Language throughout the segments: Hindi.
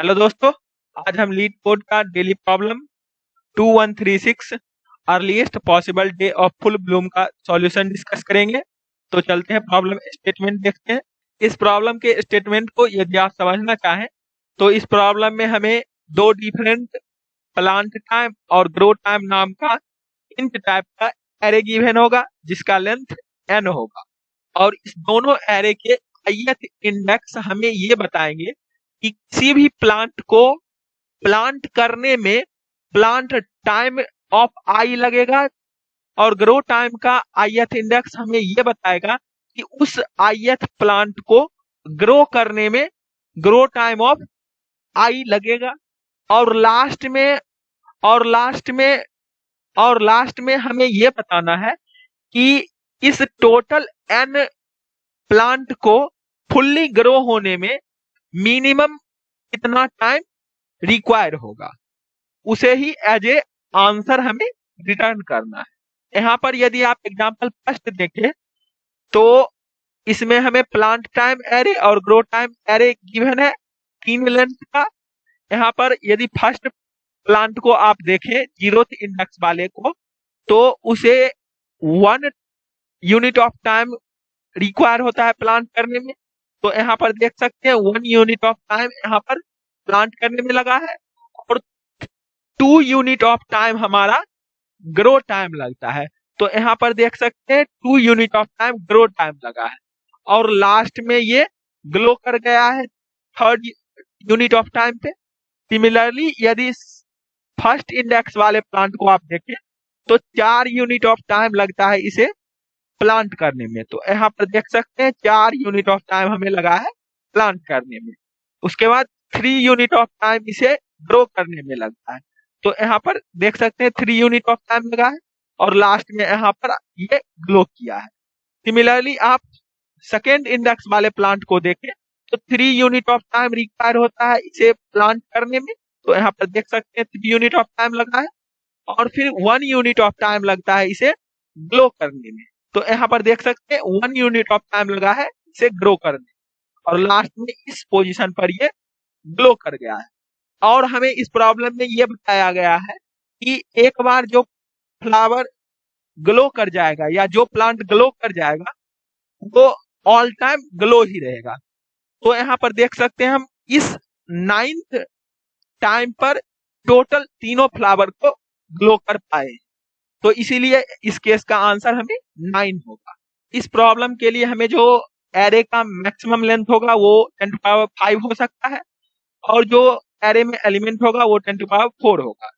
हेलो दोस्तों, आज हम लीड कोड का daily problem 2136 earliest possible day of full Bloom का सॉल्यूशन डिस्कस करेंगे। तो चलते हैं प्रॉब्लम स्टेटमेंट देखते हैं। इस प्रॉब्लम के स्टेटमेंट को यदि आप समझना चाहें तो इस प्रॉब्लम में हमें दो डिफरेंट प्लांट टाइम और ग्रो टाइम नाम का इंट टाइप का एरे गिवन होगा जिसका लेंथ n होगा, और इस दोनों एरे के ith इंडेक्स हमें ये बताएंगे कि किसी भी प्लांट को प्लांट करने में प्लांट टाइम ऑफ आई लगेगा, और ग्रो टाइम का ith इंडेक्स हमें ये बताएगा कि उस ith प्लांट को ग्रो करने में ग्रो टाइम ऑफ आई लगेगा। और लास्ट में हमें ये बताना है कि इस टोटल n प्लांट को फुल्ली ग्रो होने में मिनिमम कितना टाइम रिक्वायर होगा, उसे ही एज ए आंसर हमें रिटर्न करना है। यहाँ पर यदि आप एग्जांपल फर्स्ट देखें तो इसमें हमें प्लांट टाइम एरे और ग्रो टाइम एरे गिवन है 3 लेंथ का। यहाँ पर यदि फर्स्ट प्लांट को आप देखें 0th इंडेक्स वाले को, तो उसे 1 यूनिट ऑफ टाइम रिक्वायर होता है प्लांट करने में। तो यहाँ पर देख सकते हैं 1 यूनिट ऑफ टाइम यहाँ पर प्लांट करने में लगा है, और 2 यूनिट ऑफ टाइम हमारा ग्रो टाइम लगता है। तो यहाँ पर देख सकते हैं 2 unit of time grow time लगा है, और लास्ट में ये ग्लो कर गया है 3rd यूनिट ऑफ टाइम पे। सिमिलरली यदि फर्स्ट इंडेक्स वाले प्लांट को आप देखें तो 4 यूनिट ऑफ टाइम लगता है इसे प्लांट करने में। तो यहाँ पर देख सकते हैं 4 यूनिट ऑफ टाइम हमें लगा है प्लांट करने में। उसके बाद 3 यूनिट ऑफ टाइम इसे ग्रो करने में लगता है। तो यहाँ पर देख सकते हैं 3 यूनिट ऑफ टाइम लगा है, और लास्ट में यहाँ पर ये ग्लो किया है। सिमिलरली आप सेकेंड इंडेक्स वाले प्लांट को देखें तो 3 यूनिट ऑफ टाइम रिक्वायर होता है इसे प्लांट करने में। तो यहाँ पर देख सकते हैं 3 यूनिट ऑफ टाइम लगा है, और फिर 1 यूनिट ऑफ टाइम लगता है इसे ग्लो करने में। तो यहाँ पर देख सकते हैं 1 यूनिट ऑफ टाइम लगा है इसे ग्रो करने, और लास्ट में इस पोजीशन पर ये ग्लो कर गया है। और हमें इस प्रॉब्लम में ये बताया गया है कि एक बार जो फ्लावर ग्लो कर जाएगा या जो प्लांट ग्लो कर जाएगा वो ऑल टाइम ग्लो ही रहेगा। तो यहाँ पर देख सकते हैं हम इस 9th टाइम पर टोटल तीनों फ्लावर को ग्लो कर पाए, तो इसीलिए इस केस का आंसर हमें 9 होगा। इस प्रॉब्लम के लिए हमें जो एरे का मैक्सिमम लेंथ होगा वो 10⁵ हो सकता है, और जो एरे में एलिमेंट होगा वो 10⁴ होगा।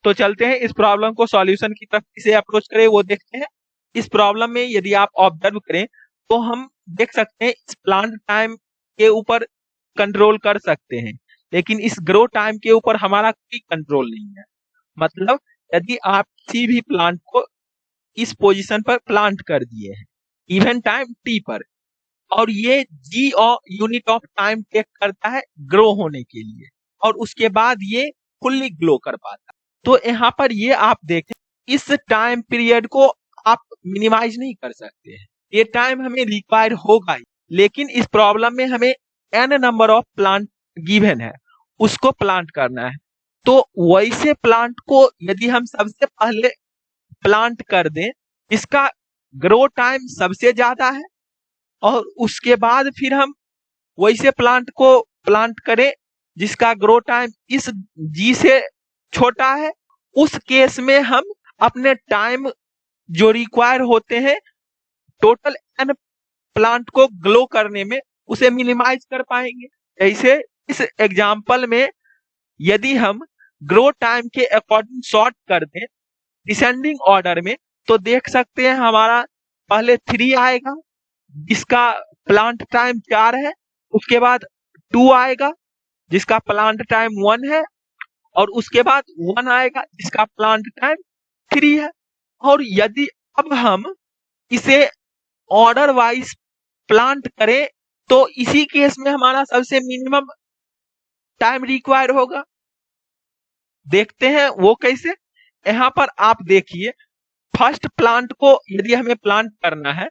तो चलते हैं इस प्रॉब्लम को सॉल्यूशन की तरफ किसे अप्रोच करें वो देखते हैं। इस प्रॉब्लम में यदि आप ऑब्जर्व करें तो हम देख सकते हैं इस प्लांट टाइम के ऊपर कंट्रोल कर सकते हैं, लेकिन इस ग्रो टाइम के ऊपर हमारा कोई कंट्रोल नहीं है। मतलब यदि आप किसी भी प्लांट को इस पोजीशन पर प्लांट कर दिए हैं इवन टाइम t पर, और ये g और यूनिट ऑफ टाइम टेक करता है ग्रो होने के लिए, और उसके बाद ये फुल्ली ग्लो कर पाता है। तो यहाँ पर ये आप देखें इस टाइम पीरियड को आप मिनिमाइज नहीं कर सकते हैं, ये टाइम हमें रिक्वायर होगा ही। लेकिन इस प्रॉब्लम में हमें n number of plant given है, उसको प्लांट करना है। तो वैसे प्लांट को यदि हम सबसे पहले प्लांट कर दें इसका ग्रो टाइम सबसे ज्यादा है, और उसके बाद फिर हम वैसे प्लांट को प्लांट करें जिसका ग्रो टाइम इस जी से छोटा है, उस केस में हम अपने टाइम जो रिक्वायर होते हैं टोटल n प्लांट को ग्लो करने में उसे मिनिमाइज कर पाएंगे। ऐसे इस एग्जाम्पल में यदि हम ग्रो टाइम के अकॉर्डिंग सॉर्ट कर दें डिसेंडिंग ऑर्डर में, तो देख सकते हैं हमारा पहले 3 आएगा जिसका प्लांट टाइम 4 है, उसके बाद 2 आएगा जिसका प्लांट टाइम 1 है, और उसके बाद 1 आएगा जिसका प्लांट टाइम 3 है। और यदि अब हम इसे ऑर्डर वाइज प्लांट करें तो इसी केस में हमारा सबसे मिनिमम टाइम रिक्वायर होगा। देखते हैं वो कैसे। यहाँ पर आप देखिए फर्स्ट प्लांट को यदि हमें प्लांट करना है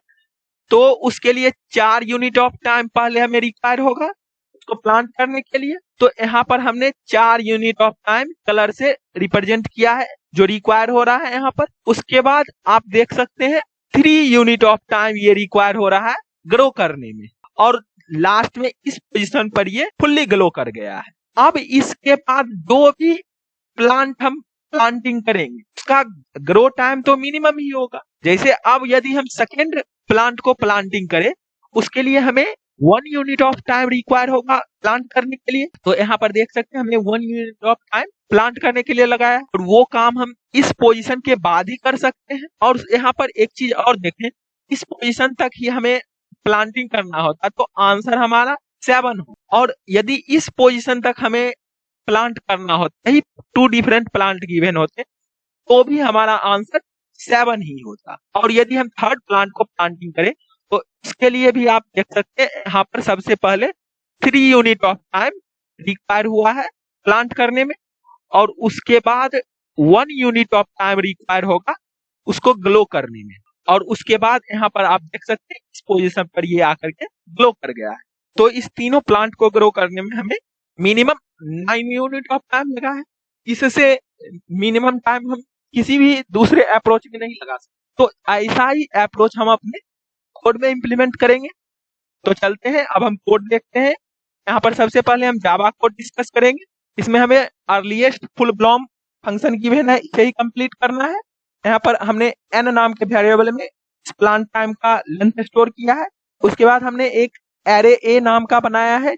तो उसके लिए 4 यूनिट ऑफ टाइम पहले हमें रिक्वायर होगा उसको प्लांट करने के लिए, तो यहाँ पर हमने 4 यूनिट ऑफ टाइम कलर से रिप्रेजेंट किया है जो रिक्वायर हो रहा है यहाँ पर। उसके बाद आप देख सकते हैं 3 यूनिट ऑफ टाइम ये रिक्वायर हो रहा है ग्रो करने में, और लास्ट में इस पोजीशन पर ये फुल्ली ग्लो कर गया है। अब इसके बाद जो भी प्लांट हम प्लांटिंग करेंगे उसका ग्रो टाइम तो मिनिमम ही होगा। जैसे अब यदि हम सेकेंड प्लांट को प्लांटिंग करें उसके लिए हमें 1 यूनिट ऑफ टाइम रिक्वायर होगा प्लांट करने के लिए। तो यहाँ पर देख सकते हैं हमने 1 यूनिट ऑफ टाइम प्लांट करने के लिए लगाया, और वो काम हम इस पोजीशन के बाद ही कर सकते हैं। और यहाँ पर एक चीज और देखें, इस पोजीशन तक ही हमें प्लांटिंग करना होता तो आंसर हमारा 7 हो, और यदि इस पोजीशन तक हमें प्लांट करना होता, यही 2 डिफरेंट प्लांट गिवन होते तो भी हमारा आंसर 7 ही होता। और यदि हम थर्ड प्लांट को प्लांटिंग करें तो इसके लिए भी आप देख सकते हैं यहाँ पर सबसे पहले 3 यूनिट ऑफ टाइम रिक्वायर हुआ है प्लांट करने में, और उसके बाद 1 यूनिट ऑफ टाइम रिक्वायर होगा उसको ग्लो करने में, और उसके बाद यहाँ पर आप देख सकते हैं इस पोजीशन पर ये आकर के ग्लो कर गया है। तो इस तीनों प्लांट को ग्रो करने में हमें मिनिमम 9 यूनिट ऑफ टाइम लगा है। इससे मिनिमम टाइम हम किसी भी दूसरे अप्रोच में नहीं लगा सकते। तो ऐसा ही अप्रोच हम अपने कोड में इंप्लीमेंट करेंगे। तो चलते हैं, अब हम कोड देखते हैं। यहाँ पर सबसे पहले हम जावा कोड डिस्कस करेंगे। इसमें हमें अर्लीस्ट फुल ब्लॉम फंक्शन गिवन है, इसे ही कंप्लीट करना है। यहाँ पर हमने n नाम के वेरिएबल में प्लांट टाइम का लेंथ स्टोर किया है। उसके बाद हमने एक एरे a नाम का बनाया है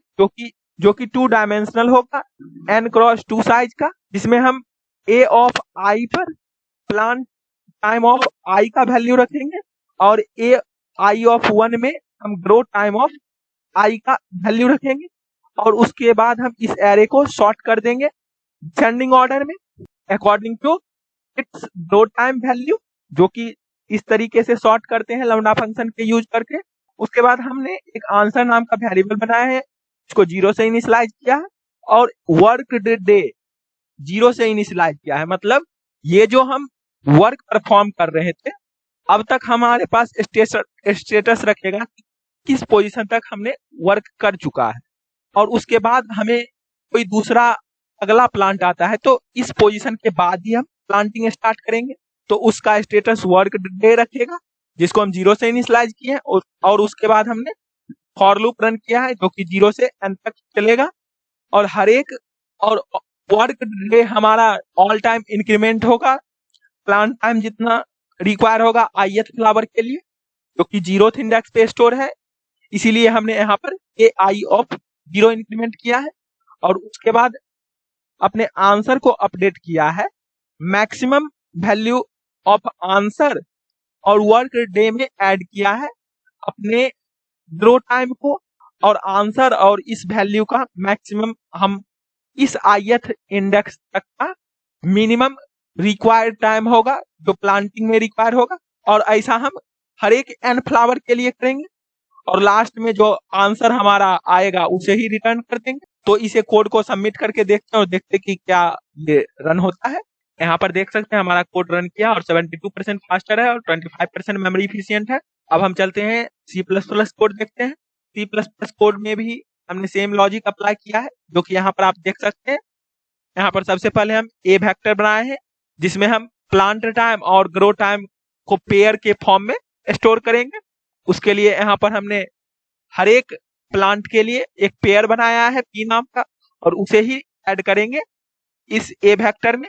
जो कि 2 डायमेंशनल होगा, n क्रॉस 2 साइज का, जिसमें हम a ऑफ i पर प्लांट टाइम ऑफ i का वैल्यू रखेंगे, और a i ऑफ 1 में हम ग्रो टाइम ऑफ i का वैल्यू रखेंगे। और उसके बाद हम इस एरे को सॉर्ट कर देंगे डिसेंडिंग ऑर्डर में according to its grow time value, जो कि इस तरीके से सॉर्ट करते हैं लैम्डा फंक्शन के यूज करके। उसके बाद हमने एक आंसर नाम का वेरिएबल बनाया है, इसको 0 से इनिशियलाइज किया है, और वर्क डे 0 से इनिशियलाइज किया है। मतलब ये जो हम वर्क परफॉर्म कर रहे थे अब तक हमारे पास स्टेटस रखेगा कि किस पोजीशन तक हमने वर्क कर चुका है, और उसके बाद हमें कोई दूसरा अगला प्लांट आता है तो इस पोजीशन के बाद ही हम प्लांटिंग स्टार्ट करेंगे, तो उसका स्टेटस वर्क डे रखेगा जिसको हम 0 से इनिशियलाइज किए हैं। और उसके बाद हमने फॉर लूप रन किया है जो कि 0 से n तक चलेगा, और हर एक और वर्क डे हमारा ऑल टाइम इंक्रीमेंट होगा प्लांट टाइम जितना रिक्वायर होगा ith फ्लावर के लिए, जो कि 0th इंडेक्स पे स्टोर है, इसीलिए हमने यहाँ पर ai ऑफ 0 इंक्रीमेंट किया है। और उसके बाद अपने आंसर को अपडेट किया है मैक्सिमम वैल्यू ऑफ आंसर, और वर्क डे में ऐड किया है अपने ग्रो टाइम को और आंसर, और इस वैल्यू का मैक्सिमम हम इस ith इंडेक्स तक का मिनिमम रिक्वायर्ड टाइम होगा जो प्लांटिंग में रिक्वायर होगा, और ऐसा हम हर एक n फ्लावर के लिए करेंगे, और लास्ट में जो आंसर हमारा आएगा उसे ही रिटर्न कर देंगे। तो इसे कोड को सबमिट करके देखते हैं और देखते हैं कि क्या ये रन होता है। यहाँ पर देख सकते हैं हमारा कोड रन किया और 72% फास्टर है और 25% मेमोरी इफिशियंट है। अब हम चलते हैं C++ कोड देखते हैं। C++ कोड में भी हमने सेम लॉजिक अप्लाई किया है जो कि यहाँ पर आप देख सकते हैं। यहाँ पर सबसे पहले हम ए वेक्टर बनाए हैं जिसमें हम प्लांट टाइम और ग्रो टाइम को पेयर के फॉर्म में स्टोर करेंगे। उसके लिए यहाँ पर हमने हर एक प्लांट के लिए एक पेयर बनाया है p नाम का, और उसे ही ऐड करेंगे इस ए वेक्टर में,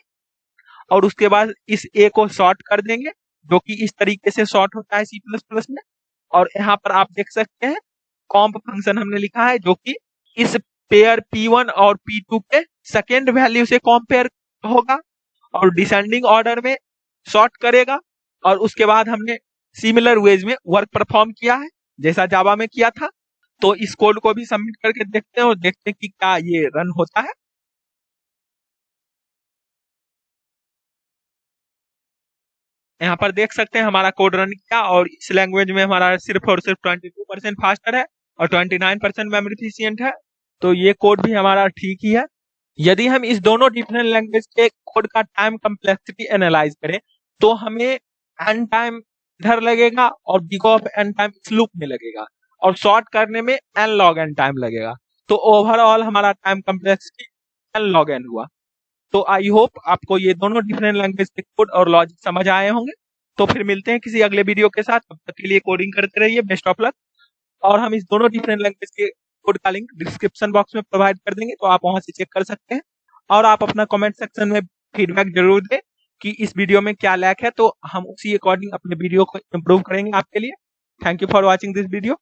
और उसके बाद इस ए को सॉर्ट कर देंगे जो कि इस तरीके से सॉर्ट होता है C++ में। और यहाँ पर आप देख सकते हैं कॉम्प फंक्शन हमने लिखा है जो कि इस पेयर p1 और p2 के सेकेंड वैल्यू से कंपेयर होगा और डिसेंडिंग ऑर्डर में सॉर्ट करेगा। और उसके बाद हमने सिमिलर वेज में वर्क परफॉर्म किया है जैसा जावा में किया था। तो इस कोड को भी सबमिट करके देखते हैं और देखते हैं कि क्या ये रन होता है। यहाँ पर देख सकते हैं हमारा कोड रन किया और इस लैंग्वेज में हमारा सिर्फ और सिर्फ 22% फास्टर है और 29% मेमोरी एफिशिएंट है। तो ये कोड भी हमारा ठीक ही है। यदि हम इस दोनों डिफरेंट लैंग्वेज के कोड का टाइम कम्प्लेक्सिटी एनालाइज करें तो हमें एन टाइम इधर लगेगा और बिग ऑफ एन टाइम इस लूप में लगेगा, और सॉर्ट करने में एन लॉग एन टाइम लगेगा। तो ओवरऑल हमारा टाइम कम्प्लेक्सिटी लॉग एन हुआ। तो आई होप आपको ये दोनों डिफरेंट लैंग्वेज के कोड और लॉजिक समझ आए होंगे। तो फिर मिलते हैं किसी अगले वीडियो के साथ, तब तक के लिए कोडिंग करते रहिए, बेस्ट ऑफ लक। और हम इस दोनों डिफरेंट लैंग्वेज के कोड का लिंक डिस्क्रिप्शन बॉक्स में प्रोवाइड कर देंगे, तो आप वहां से चेक कर सकते हैं। और आप अपना कमेंट सेक्शन में फीडबैक जरूर दें कि इस वीडियो में क्या लैक है, तो हम उसी अकॉर्डिंग अपने वीडियो को इम्प्रूव करेंगे आपके लिए। Thank you for watching this video.